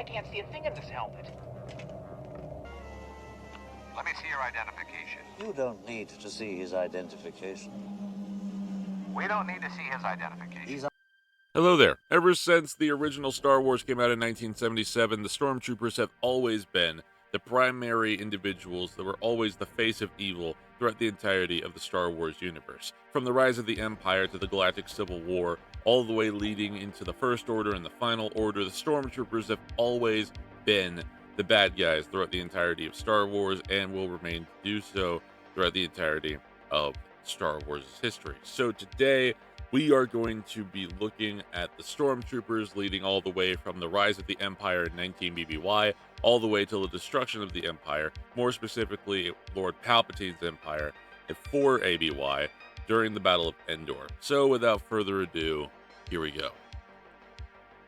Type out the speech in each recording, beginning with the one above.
can't see a thing in this helmet. Let me see your identification. You don't need to see his identification. We don't need to see his identification. Hello there. Ever since the original Star Wars came out in 1977, the Stormtroopers have always been the primary individuals that were always the face of evil throughout the entirety of the Star Wars universe. From the rise of the Empire to the Galactic Civil War, all the way leading into the First Order and the Final Order, the Stormtroopers have always been the bad guys throughout the entirety of Star Wars and will remain to do so throughout the entirety of Star Wars' history. So today, we are going to be looking at the Stormtroopers leading all the way from the rise of the Empire in 19 BBY all the way to the destruction of the Empire, more specifically Lord Palpatine's Empire at 4 ABY during the Battle of Endor. So without further ado, here we go.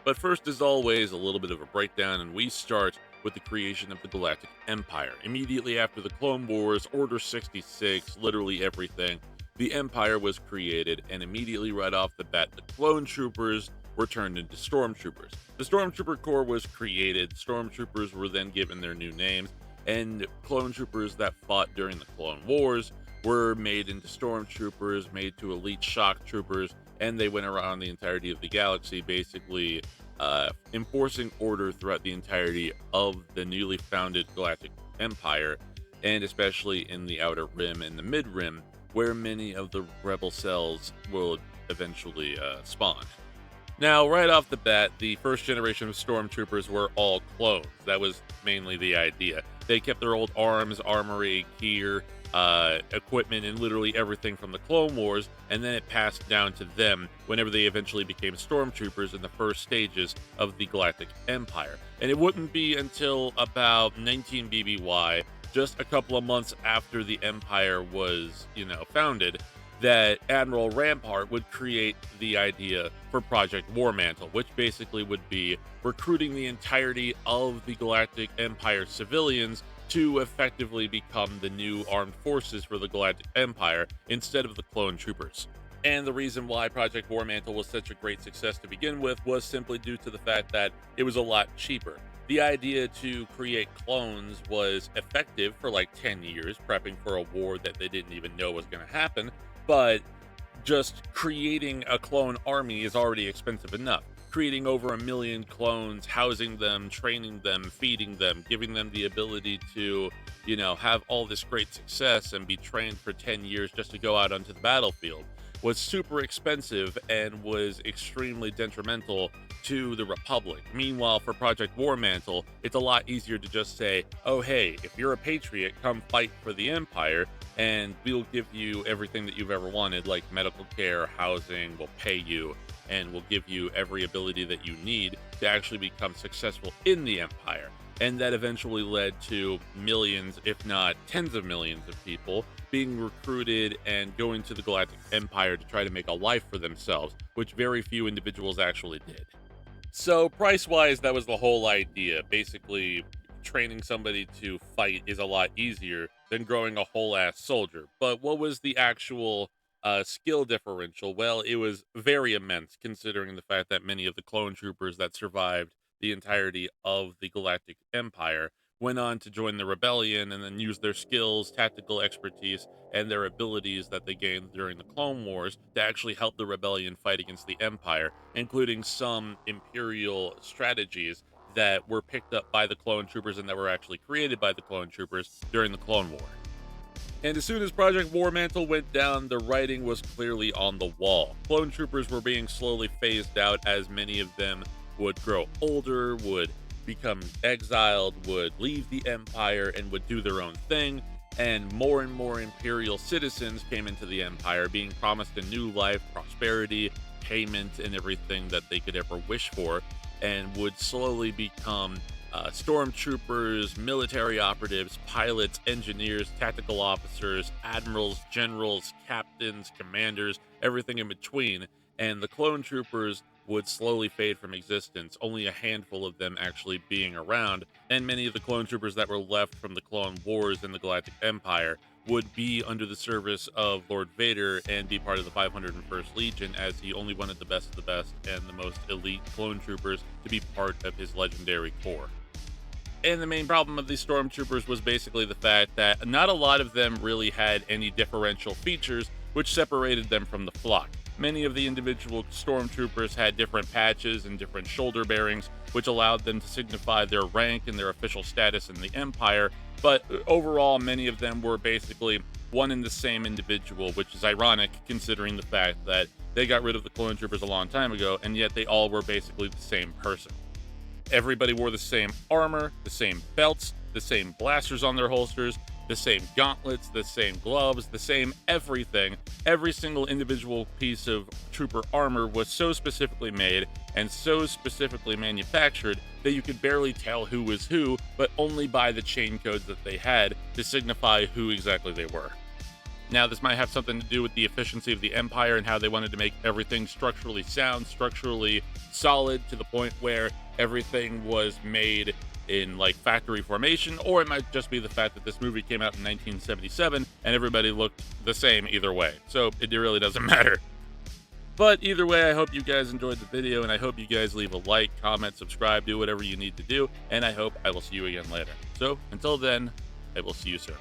But first, as always, a little bit of a breakdown, and we start with the creation of the Galactic Empire. Immediately after the Clone Wars, Order 66, literally everything, the Empire was created, and immediately right off the bat, the Clone Troopers were turned into Stormtroopers. The Stormtrooper Corps was created, Stormtroopers were then given their new names, and Clone Troopers that fought during the Clone Wars were made into Stormtroopers, made to elite shock troopers, and they went around the entirety of the galaxy, basically enforcing order throughout the entirety of the newly founded Galactic Empire, and especially in the Outer Rim and the Mid-Rim, where many of the rebel cells will eventually spawn. Now, right off the bat, the first generation of Stormtroopers were all clones. That was mainly the idea. They kept their old arms, armory, gear, equipment, and literally everything from the Clone Wars, and then it passed down to them whenever they eventually became Stormtroopers in the first stages of the Galactic Empire. And it wouldn't be until about 19 BBY, just a couple of months after the Empire was, founded, that Admiral Rampart would create the idea for Project Warmantle, which basically would be recruiting the entirety of the Galactic Empire civilians to effectively become the new armed forces for the Galactic Empire instead of the clone troopers. And the reason why Project Warmantle was such a great success to begin with was simply due to the fact that it was a lot cheaper. The idea to create clones was effective for like 10 years, prepping for a war that they didn't even know was going to happen, but just creating a clone army is already expensive enough. Creating over 1 million clones, housing them, training them, feeding them, giving them the ability to, have all this great success and be trained for 10 years just to go out onto the battlefield was super expensive and was extremely detrimental to the Republic. Meanwhile, for Project Warmantle, it's a lot easier to just say, oh hey, if you're a patriot, come fight for the Empire, and we'll give you everything that you've ever wanted, like medical care, housing, we'll pay you, and we'll give you every ability that you need to actually become successful in the Empire. And that eventually led to millions, if not tens of millions of people being recruited and going to the Galactic Empire to try to make a life for themselves, which very few individuals actually did. So price-wise, that was the whole idea. Basically, training somebody to fight is a lot easier than growing a whole-ass soldier. But what was the actual skill differential? Well, it was very immense, considering the fact that many of the clone troopers that survived the entirety of the Galactic Empire went on to join the rebellion and then use their skills, tactical expertise, and their abilities that they gained during the Clone Wars to actually help the rebellion fight against the Empire, including some Imperial strategies that were picked up by the clone troopers and that were actually created by the clone troopers during the Clone War. And as soon as Project Warmantle went down, the writing was clearly on the wall. Clone troopers were being slowly phased out as many of them would grow older, would become exiled, would leave the Empire, and would do their own thing, and more Imperial citizens came into the Empire, being promised a new life, prosperity, payment, and everything that they could ever wish for, and would slowly become stormtroopers, military operatives, pilots, engineers, tactical officers, admirals, generals, captains, commanders, everything in between, and the clone troopers would slowly fade from existence, only a handful of them actually being around, and many of the clone troopers that were left from the Clone Wars and the Galactic Empire would be under the service of Lord Vader and be part of the 501st Legion, as he only wanted the best of the best and the most elite clone troopers to be part of his legendary corps. And the main problem of these Stormtroopers was basically the fact that not a lot of them really had any differential features which separated them from the flock. Many of the individual Stormtroopers had different patches and different shoulder bearings, which allowed them to signify their rank and their official status in the Empire, but overall, many of them were basically one and the same individual, which is ironic considering the fact that they got rid of the clone troopers a long time ago, and yet they all were basically the same person. Everybody wore the same armor, the same belts, the same blasters on their holsters, the same gauntlets, the same gloves, the same everything. Every single individual piece of trooper armor was so specifically made and so specifically manufactured that you could barely tell who was who, but only by the chain codes that they had to signify who exactly they were. Now, this might have something to do with the efficiency of the Empire and how they wanted to make everything structurally sound, structurally solid, to the point where everything was made in like factory formation, or it might just be the fact that this movie came out in 1977 and everybody looked the same either way. So it really doesn't matter. But either way, I hope you guys enjoyed the video, and I hope you guys leave a like, comment, subscribe, do whatever you need to do, and I hope I will see you again later. So until then, I will see you soon.